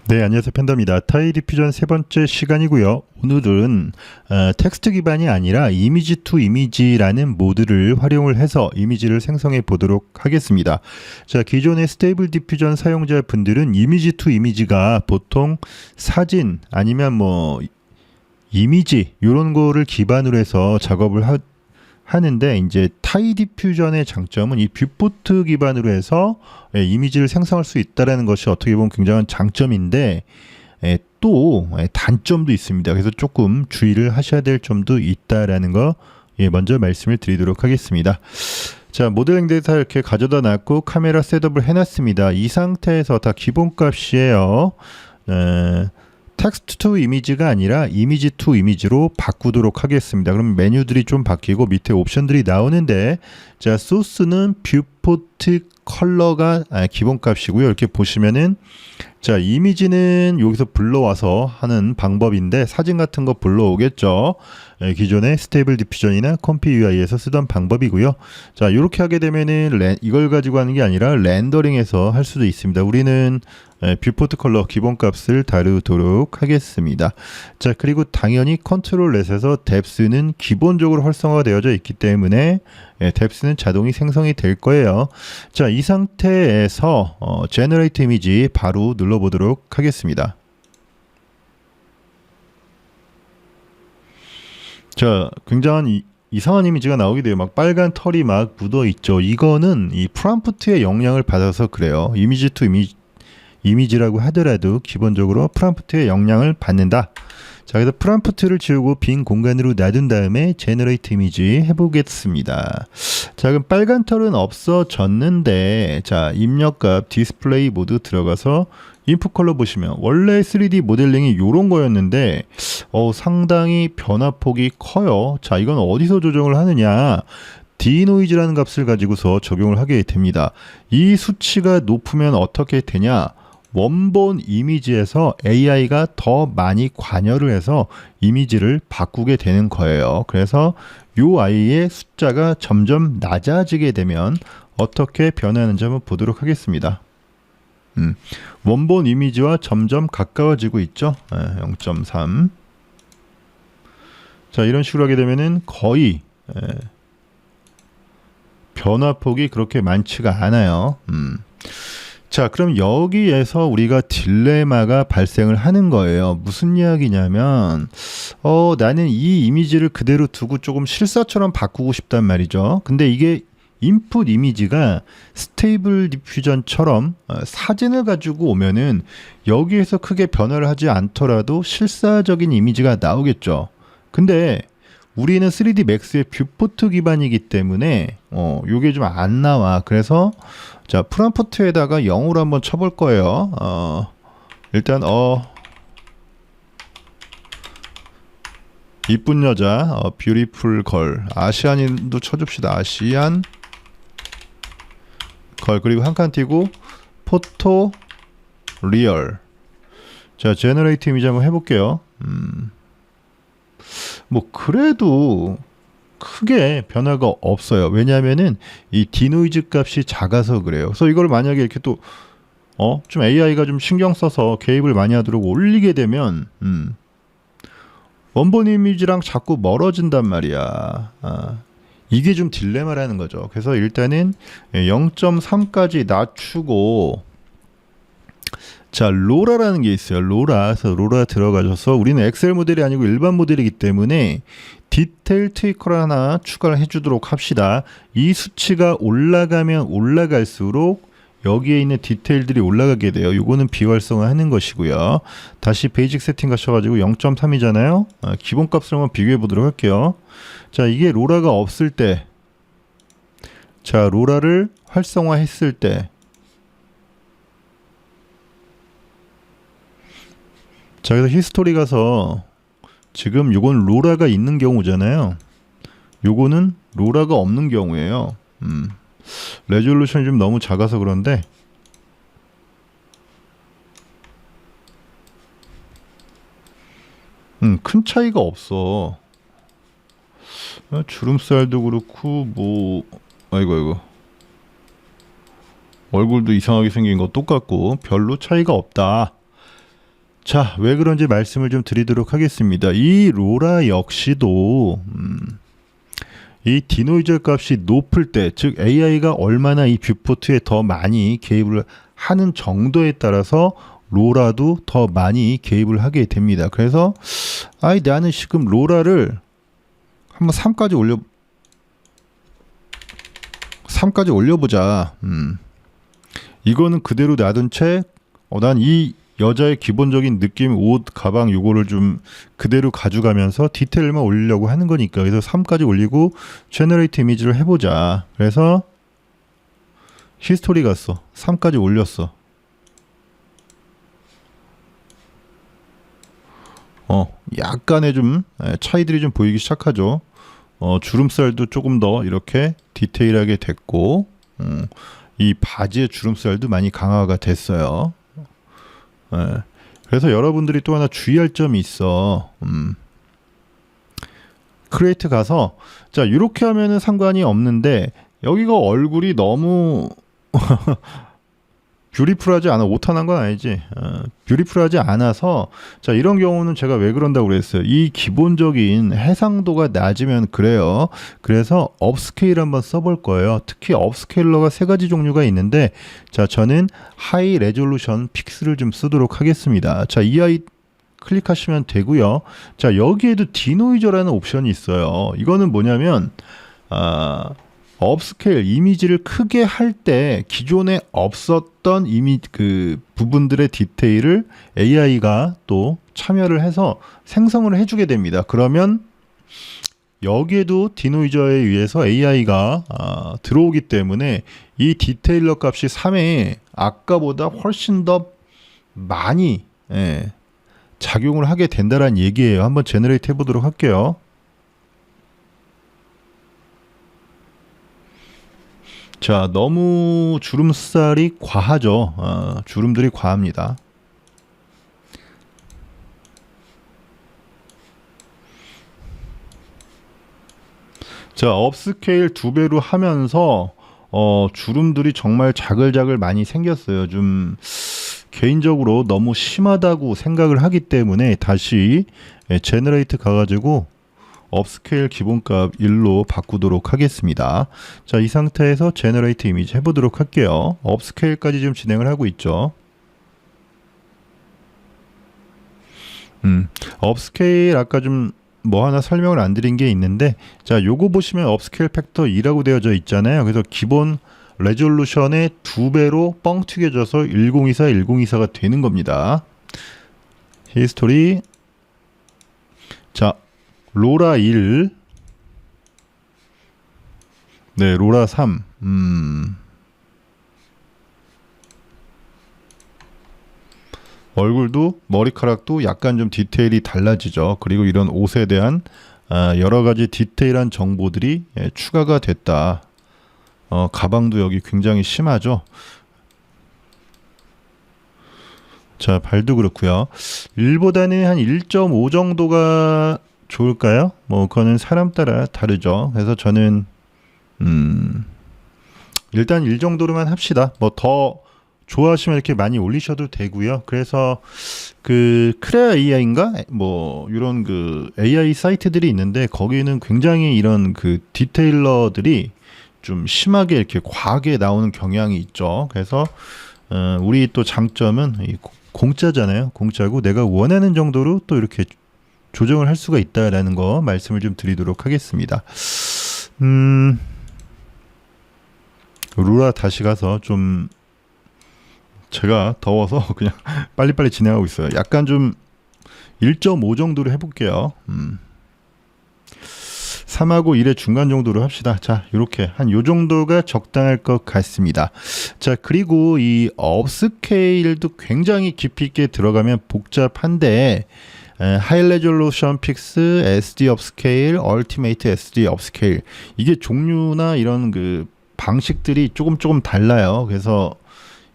네, 안녕하세요. 팬더입니다. 타일 디퓨전 세 번째 시간이고요. 오늘은 텍스트 기반이 아니라 이미지 투 이미지라는 모드를 활용을 해서 이미지를 생성해 보도록 하겠습니다. 자, 기존의 스테이블 디퓨전 사용자 분들은 이미지 투 이미지가 보통 사진 아니면 뭐 이미지 이런 거를 기반으로 해서 작업을 하는데, 이제 타이 디퓨전의 장점은 이 뷰포트 기반으로 해서 이미지를 생성할 수 있다는 것이 어떻게 보면 굉장한 장점인데, 또 단점도 있습니다. 그래서 조금 주의를 하셔야 될 점도 있다라는 거 먼저 말씀을 드리도록 하겠습니다. 자, 모델링 데이터 이렇게 가져다 놨고 카메라 셋업을 해놨습니다. 이 상태에서 다 기본값이에요. 텍스트 투 이미지가 아니라 이미지 투 이미지로 바꾸도록 하겠습니다. 그럼 메뉴들이 좀 바뀌고 밑에 옵션들이 나오는데, 자, 소스는 뷰포트 컬러가 기본값이고요. 이렇게 보시면은, 자, 이미지는 여기서 불러와서 하는 방법인데 사진 같은 거 불러오겠죠. 기존의 스테이블 디퓨전이나 컴피 UI에서 쓰던 방법이고요. 자, 이렇게 하게 되면은 이걸 가지고 하는 게 아니라 렌더링해서 할 수도 있습니다. 우리는 뷰포트 컬러 기본값을 다루도록 하겠습니다. 자, 그리고 당연히 컨트롤 넷에서 뎁스는 기본적으로 활성화가 되어져 있기 때문에 뎁스는 자동이 생성이 될 거예요. 자, 이 상태에서 제너레이트 이미지 바로 눌러보도록 하겠습니다. 자, 굉장한 이상한 이미지가 나오게 돼요. 막 빨간 털이 막 묻어 있죠. 이거는 이 프롬프트의 영향을 받아서 그래요. 이미지 투 이미지라고 하더라도 기본적으로 프롬프트의 영향을 받는다. 자, 그래서 프롬프트를 지우고 빈 공간으로 놔둔 다음에 제너레이트 이미지 해보겠습니다. 자, 그럼 빨간 털은 없어졌는데, 자, 입력값 디스플레이 모드 들어가서 인풋 컬러 보시면 원래 3D 모델링이 이런 거였는데 상당히 변화폭이 커요. 자, 이건 어디서 조정을 하느냐? dNoise라는 값을 가지고서 적용을 하게 됩니다. 이 수치가 높으면 어떻게 되냐? 원본 이미지에서 AI가 더 많이 관여를 해서 이미지를 바꾸게 되는 거예요. 그래서 이 아이의 숫자가 점점 낮아지게 되면 어떻게 변하는지 한번 보도록 하겠습니다. 원본 이미지와 점점 가까워지고 있죠. 0.3. 자, 이런 식으로 하게 되면은 거의 변화폭이 그렇게 많지가 않아요. 자, 그럼 여기에서 우리가 딜레마가 발생을 하는 거예요. 무슨 이야기냐면 나는 이 이미지를 그대로 두고 조금 실사처럼 바꾸고 싶단 말이죠. 근데 이게 인풋 이미지가 스테이블 디퓨전처럼 사진을 가지고 오면은 여기에서 크게 변화를 하지 않더라도 실사적인 이미지가 나오겠죠. 근데 우리는 3D 맥스의 뷰포트 기반이기 때문에 요게 좀 안 나와. 그래서 자, 프롬프트에다가 0으로 한번 쳐볼 거예요. 일단 이쁜 여자, 뷰티풀 걸, 아시안인도 쳐줍시다. 아시안 걸. 그리고 한 칸 띄고 포토 리얼. 자, 제너레이트 이미지 한번 해볼게요. 뭐 그래도 크게 변화가 없어요. 왜냐하면은 이 dNoise 값이 작아서 그래요. 그래서 이걸 만약에 이렇게 또 좀 AI가 좀 신경 써서 개입을 많이 하도록 올리게 되면 원본 이미지랑 자꾸 멀어진단 말이야. 이게 좀 딜레마라는 거죠. 그래서 일단은 0.3까지 낮추고, 자, 로라라는 게 있어요. 그래서 로라 들어가셔서 우리는 엑셀 모델이 아니고 일반 모델이기 때문에 디테일 트위커를 하나 추가를 해주도록 합시다. 이 수치가 올라가면 올라갈수록 여기에 있는 디테일들이 올라가게 돼요. 요거는 비활성화 하는 것이고요. 다시 베이직 세팅 가셔가지고 0.3이잖아요. 기본값을 한번 비교해 보도록 할게요. 자, 이게 로라가 없을 때, 자, 로라를 활성화 했을 때, 자, 그래서 히스토리 가서 지금 요건 로라가 있는 경우잖아요. 요거는 로라가 없는 경우예요. 레졸루션이 좀 너무 작아서 그런데 큰 차이가 없어. 주름살도 그렇고 뭐 아이고 얼굴도 이상하게 생긴 거 똑같고 별로 차이가 없다. 자, 왜 그런지 말씀을 좀 드리도록 하겠습니다. 이 로라 역시도 이 디노이저 값이 높을 때, 즉 AI가 얼마나 이 뷰포트에 더 많이 개입을 하는 정도에 따라서 로라도 더 많이 개입을 하게 됩니다. 그래서 나는 지금 로라를 한번 3까지 올려보자. 이거는 그대로 놔둔 채 난 이 여자의 기본적인 느낌, 옷, 가방 요거를 좀 그대로 가져가면서 디테일만 올리려고 하는 거니까. 그래서 3까지 올리고 제너레이트 이미지를 해보자. 그래서 히스토리 갔어. 3까지 올렸어. 약간의 좀 차이들이 좀 보이기 시작하죠. 주름살도 조금 더 이렇게 디테일하게 됐고, 이 바지의 주름살도 많이 강화가 됐어요. 그래서 여러분들이 또 하나 주의할 점이 있어. 크리에이트 가서 자 이렇게 하면은 상관이 없는데 여기가 얼굴이 너무 뷰티풀하지 않아. 오탄한 건 아니지. 뷰티풀하지 않아서 자 이런 경우는 제가 왜 그런다고 그랬어요. 이 기본적인 해상도가 낮으면 그래요. 그래서 업스케일 한번 써볼 거예요. 특히 업스케일러가 3가지 종류가 있는데 자 저는 하이 레졸루션 픽스를 좀 쓰도록 하겠습니다. 자 이 아이 클릭하시면 되고요. 자 여기에도 디노이저라는 옵션이 있어요. 이거는 뭐냐면 업스케일 이미지를 크게 할 때 기존에 없었던 그 부분들의 디테일을 AI가 또 참여를 해서 생성을 해주게 됩니다. 그러면 여기에도 디노이저에 의해서 AI가 들어오기 때문에 이 디테일러 값이 3에 아까보다 훨씬 더 많이 작용을 하게 된다는 얘기예요. 한번 제너레이트 해보도록 할게요. 자, 너무 주름살이 과하죠. 주름들이 과합니다. 자, 업스케일 2배로 하면서 주름들이 정말 자글자글 많이 생겼어요. 좀 개인적으로 너무 심하다고 생각을 하기 때문에 다시 제너레이트 가가지고 업스케일 기본값 1로 바꾸도록 하겠습니다. 자, 이 상태에서 제너레이트 이미지 해보도록 할게요. 업스케일까지 지금 진행을 하고 있죠. 업스케일 아까 좀 뭐 하나 설명을 안 드린 게 있는데 자, 요거 보시면 업스케일 팩터 2라고 되어져 있잖아요. 그래서 기본 레졸루션의 2배로 뻥 튀겨져서 1024, 1024가 되는 겁니다. 히스토리. 자, 로라 1, 네, 로라 3, 얼굴도 머리카락도 약간 좀 디테일이 달라지죠. 그리고 이런 옷에 대한 여러 가지 디테일한 정보들이 추가가 됐다. 가방도 여기 굉장히 심하죠. 자, 발도 그렇고요. 1보다는 한 1.5 정도가 좋을까요? 뭐 그거는 사람 따라 다르죠. 그래서 저는 일단 1 정도로만 합시다. 뭐 더 좋아하시면 이렇게 많이 올리셔도 되고요. 그래서 그 크레아 AI인가 뭐 이런 그 AI 사이트들이 있는데 거기는 굉장히 이런 그 디테일러들이 좀 심하게 이렇게 과하게 나오는 경향이 있죠. 그래서 우리 또 장점은 공짜잖아요. 공짜고 내가 원하는 정도로 또 이렇게 조정을 할 수가 있다라는 거 말씀을 좀 드리도록 하겠습니다. 루라 다시 가서 좀 제가 더워서 그냥 빨리빨리 진행하고 있어요. 약간 좀 1.5 정도로 해볼게요. 3하고 1의 중간 정도로 합시다. 자, 이렇게 한 요 정도가 적당할 것 같습니다. 자, 그리고 이 업스케일도 굉장히 깊이 있게 들어가면 복잡한데 하이 레졸루션 픽스, SD 업스케일, 얼티메이트 SD 업스케일 이게 종류나 이런 그 방식들이 조금 달라요. 그래서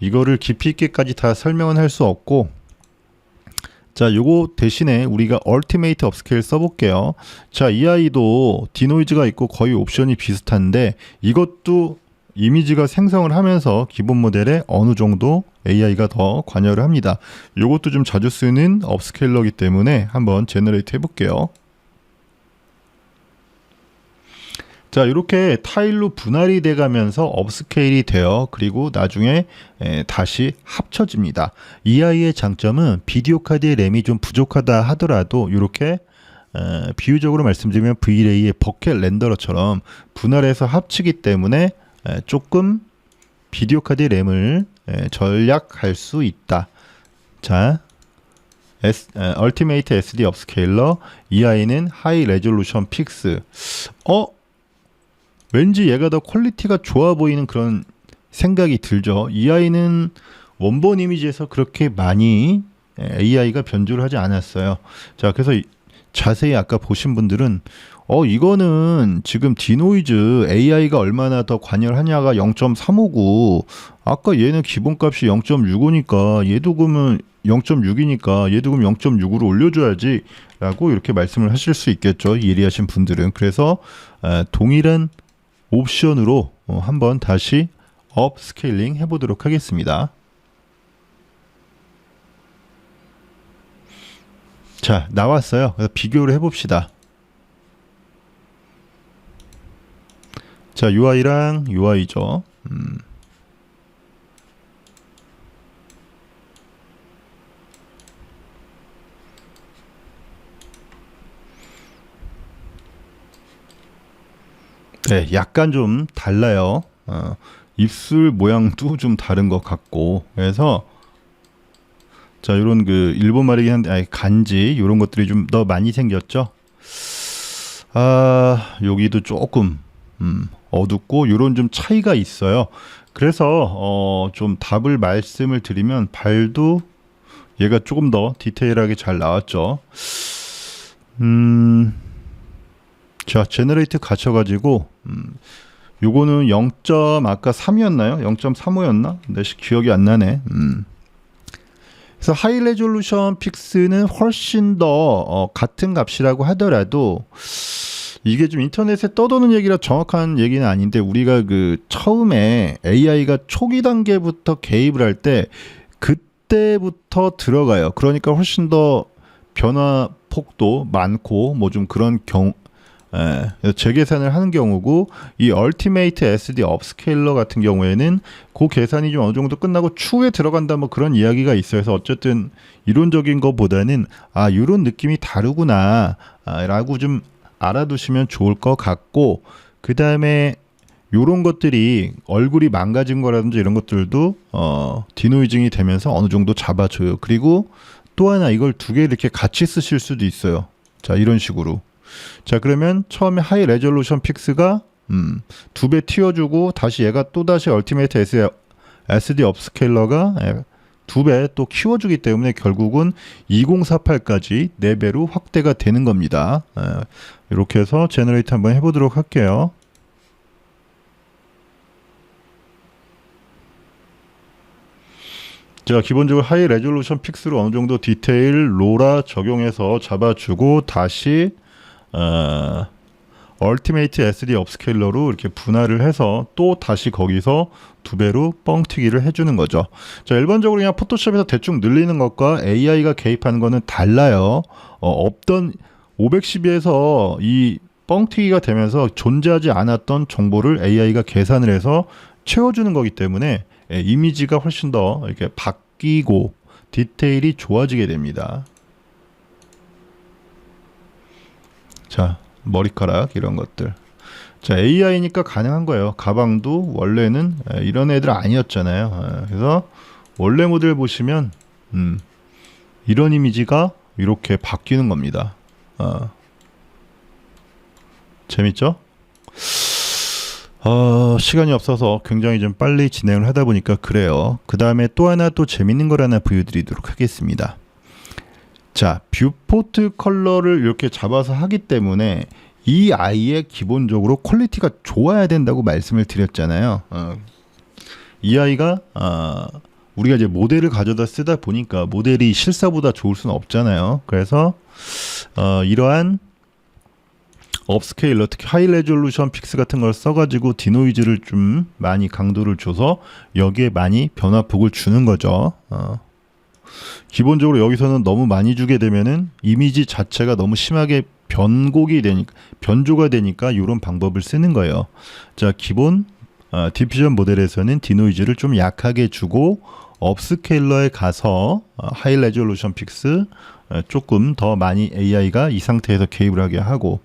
이거를 깊이 있게까지 다 설명은 할 수 없고 자, 요거 대신에 우리가 얼티메이트 업스케일 써볼게요. 자, 이 아이도 디노이즈가 있고 거의 옵션이 비슷한데 이것도 이미지가 생성을 하면서 기본 모델에 어느 정도 AI가 더 관여를 합니다. 이것도 좀 자주 쓰는 업스케일러이기 때문에 한번 제너레이트 해볼게요. 자, 이렇게 타일로 분할이 돼가면서 업스케일이 되어 그리고 나중에 다시 합쳐집니다. 이 아이의 장점은 비디오 카드의 램이 좀 부족하다 하더라도 이렇게 비유적으로 말씀드리면 V-Ray의 버켓 렌더러처럼 분할해서 합치기 때문에 조금 비디오 카드의 램을 절약할 수 있다. 자, 얼티메이트 SD 업스케일러, 이 아이는 하이 레졸루션 픽스. 왠지 얘가 더 퀄리티가 좋아 보이는 그런 생각이 들죠. 이 아이는 원본 이미지에서 그렇게 많이 AI가 변조를 하지 않았어요. 자, 그래서 자세히 아까 보신 분들은 이거는 지금 디노이즈 AI가 얼마나 더 관여를 하냐가 0.359, 아까 얘는 기본값이 0.65니까 얘도 그러면 0.6이니까 얘도 그럼 0.6으로 올려줘야지 라고 이렇게 말씀을 하실 수 있겠죠, 예리하신 분들은. 그래서 동일한 옵션으로 한번 다시 업스케일링 해보도록 하겠습니다. 자, 나왔어요. 그래서 비교를 해봅시다. 자, UI랑 UI죠. 네, 약간 좀 달라요. 입술 모양도 좀 다른 것 같고. 그래서 자, 요런 그 일본 말이긴 한데 간지 요런 것들이 좀 더 많이 생겼죠. 여기도 조금 어둡고 요런 좀 차이가 있어요. 그래서 좀 답을 말씀을 드리면 발도 얘가 조금 더 디테일하게 잘 나왔죠. 자, 제너레이트 갇혀가지고 요거는 0. 아까 3이었나요? 0.35였나? 근데 기억이 안 나네. 그래서 하이 레졸루션 픽스는 훨씬 더 같은 값이라고 하더라도 이게 좀 인터넷에 떠도는 얘기라 정확한 얘기는 아닌데, 우리가 그 처음에 AI가 초기 단계부터 개입을 할 때 그때부터 들어가요. 그러니까 훨씬 더 변화 폭도 많고 뭐 좀 그런 재계산을 하는 경우고, 이 얼티메이트 SD 업스케일러 같은 경우에는 그 계산이 좀 어느 정도 끝나고 추후에 들어간다 뭐 그런 이야기가 있어요. 그래서 어쨌든 이론적인 것보다는 이런 느낌이 다르구나 라고 좀 알아두시면 좋을 것 같고, 그 다음에 요런 것들이 얼굴이 망가진 거라든지 이런 것들도 디노이징이 되면서 어느 정도 잡아줘요. 그리고 또 하나, 이걸 두 개 이렇게 같이 쓰실 수도 있어요. 자, 이런 식으로. 자, 그러면 처음에 하이 레졸루션 픽스가 2배 튀어주고, 다시 얘가 또다시 얼티메이트 SD 업스케일러가 2배 또 키워주기 때문에 결국은 2048까지 4배로 확대가 되는 겁니다. 이렇게 해서 제너레이트 한번 해보도록 할게요. 제가 기본적으로 하이 레졸루션 픽스로 어느 정도 디테일 로라 적용해서 잡아주고, 다시 얼티메이트 SD 업스케일러로 이렇게 분할을 해서 또 다시 거기서 2배로 뻥튀기를 해주는 거죠. 자, 일반적으로 그냥 포토샵에서 대충 늘리는 것과 AI가 개입하는 거는 달라요. 없던 512에서 이 뻥튀기가 되면서 존재하지 않았던 정보를 AI가 계산을 해서 채워주는 거기 때문에 이미지가 훨씬 더 이렇게 바뀌고 디테일이 좋아지게 됩니다. 자, 머리카락 이런 것들. 자, AI니까 가능한 거예요. 가방도 원래는 이런 애들 아니었잖아요. 그래서 원래 모델 보시면 이런 이미지가 이렇게 바뀌는 겁니다. 재밌죠? 시간이 없어서 굉장히 좀 빨리 진행을 하다 보니까 그래요. 그 다음에 또 하나 또 재밌는 걸 하나 보여드리도록 하겠습니다. 자, 뷰포트 컬러를 이렇게 잡아서 하기 때문에 이 아이의 기본적으로 퀄리티가 좋아야 된다고 말씀을 드렸잖아요. 이 아이가 우리가 이제 모델을 가져다 쓰다 보니까 모델이 실사보다 좋을 수는 없잖아요. 그래서 이러한 업스케일러, 특히 하이 레졸루션 픽스 같은 걸 써가지고 디노이즈를 좀 많이 강도를 줘서 여기에 많이 변화폭을 주는 거죠. 기본적으로 여기서는 너무 많이 주게 되면은 이미지 자체가 너무 심하게 변조가 되니까 이런 방법을 쓰는 거예요. 자, 기본 디퓨전 모델에서는 디노이즈를 좀 약하게 주고 업스케일러에 가서 하이 레졸루션 픽스 조금 더 많이 AI가 이 상태에서 개입을 하게 하고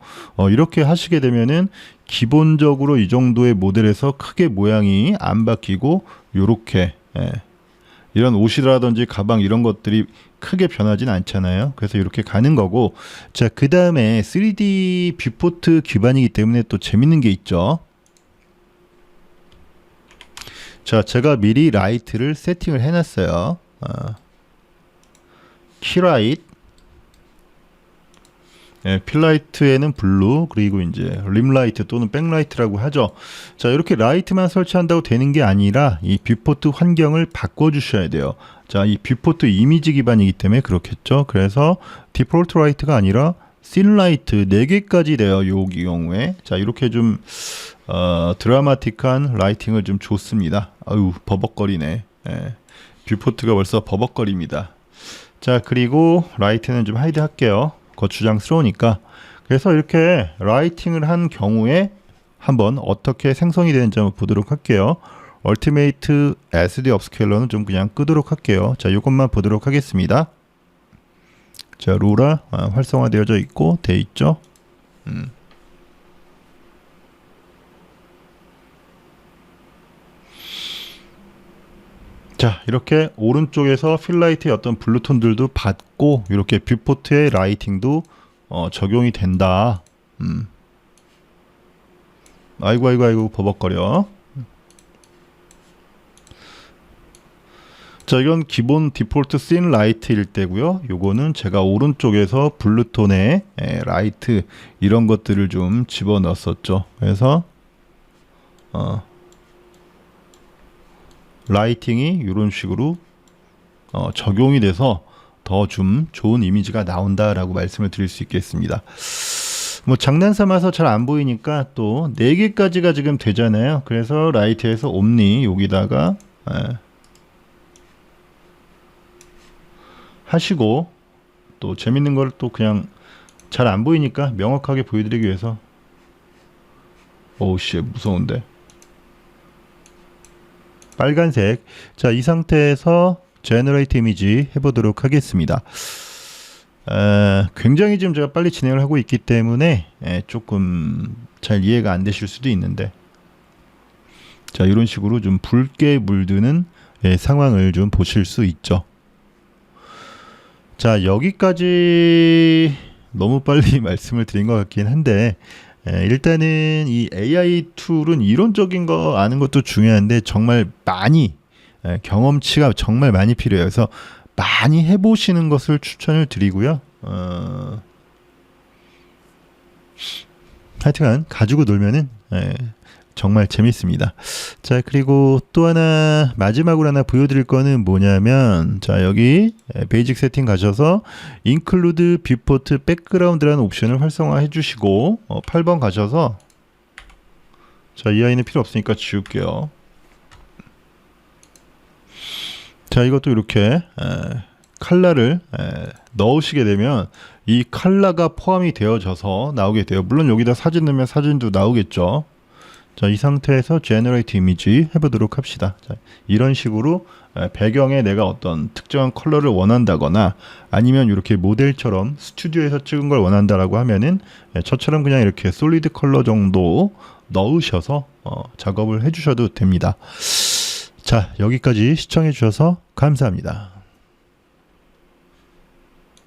이렇게 하시게 되면은 기본적으로 이 정도의 모델에서 크게 모양이 안 바뀌고 요렇게 이런 옷이라든지 가방 이런 것들이 크게 변하진 않잖아요. 그래서 이렇게 가는 거고, 자, 그 다음에 3D 뷰포트 기반이기 때문에 또 재밌는 게 있죠. 자, 제가 미리 라이트를 세팅을 해놨어요. 키라이트, 필라이트에는 블루, 그리고 이제 림라이트 또는 백라이트라고 하죠. 자, 이렇게 라이트만 설치한다고 되는 게 아니라 이 뷰포트 환경을 바꿔주셔야 돼요. 자, 이 뷰포트 이미지 기반이기 때문에 그렇겠죠. 그래서 디폴트 라이트가 아니라 씬라이트 4개까지 돼요. 요 경우에. 자, 이렇게 좀 드라마틱한 라이팅을 좀 줬습니다. 아유, 버벅거리네. 뷰포트가 벌써 버벅거립니다. 자, 그리고 라이트는 좀 하이드 할게요. 거추장스러우니까. 그래서 이렇게 라이팅을 한 경우에 한번 어떻게 생성이 되는지 한번 보도록 할게요. 얼티메이트 SD 업스케일러는 좀 그냥 끄도록 할게요. 자, 이것만 보도록 하겠습니다. 자, 로라 활성화되어져 있고 돼 있죠. 자, 이렇게 오른쪽에서 필라이트의 어떤 블루톤들도 받고 이렇게 뷰포트의 라이팅도 적용이 된다. 아이고 버벅거려. 자, 이건 기본 디폴트 씬 라이트일 때고요. 요거는 제가 오른쪽에서 블루톤의 라이트 이런 것들을 좀 집어넣었었죠. 그래서 라이팅이 이런 식으로 적용이 돼서 더 좀 좋은 이미지가 나온다라고 말씀을 드릴 수 있겠습니다. 뭐 장난 삼아서 잘 안 보이니까 또 4개까지가 지금 되잖아요. 그래서 라이트에서 옴니 여기다가 하시고, 또 재밌는 걸 또 그냥 잘 안 보이니까 명확하게 보여드리기 위해서 오우 씨 무서운데 빨간색. 자, 이 상태에서 제너레이트 이미지 해보도록 하겠습니다. 굉장히 지금 제가 빨리 진행을 하고 있기 때문에 조금 잘 이해가 안 되실 수도 있는데, 자, 이런 식으로 좀 붉게 물드는 상황을 좀 보실 수 있죠. 자, 여기까지 너무 빨리 말씀을 드린 것 같긴 한데, 일단은 이 AI 툴은 이론적인 거 아는 것도 중요한데 정말 많이 경험치가 정말 많이 필요해요. 그래서 많이 해보시는 것을 추천을 드리고요. 하여튼간 가지고 놀면은 정말 재밌습니다. 자, 그리고 또 하나 마지막으로 하나 보여드릴 거는 뭐냐면, 자, 여기 베이직 세팅 가셔서 include viewport background라는 옵션을 활성화해 주시고 8번 가셔서, 자, 이 아이는 필요 없으니까 지울게요. 자, 이것도 이렇게 컬러를 넣으시게 되면 이 컬러가 포함이 되어져서 나오게 돼요. 물론 여기다 사진 넣으면 사진도 나오겠죠. 자, 이 상태에서 제너레이트 이미지 해보도록 합시다. 자, 이런 식으로 배경에 내가 어떤 특정한 컬러를 원한다거나 아니면 이렇게 모델처럼 스튜디오에서 찍은 걸 원한다라고 하면은 저처럼 그냥 이렇게 솔리드 컬러 정도 넣으셔서 작업을 해주셔도 됩니다. 자, 여기까지 시청해 주셔서 감사합니다.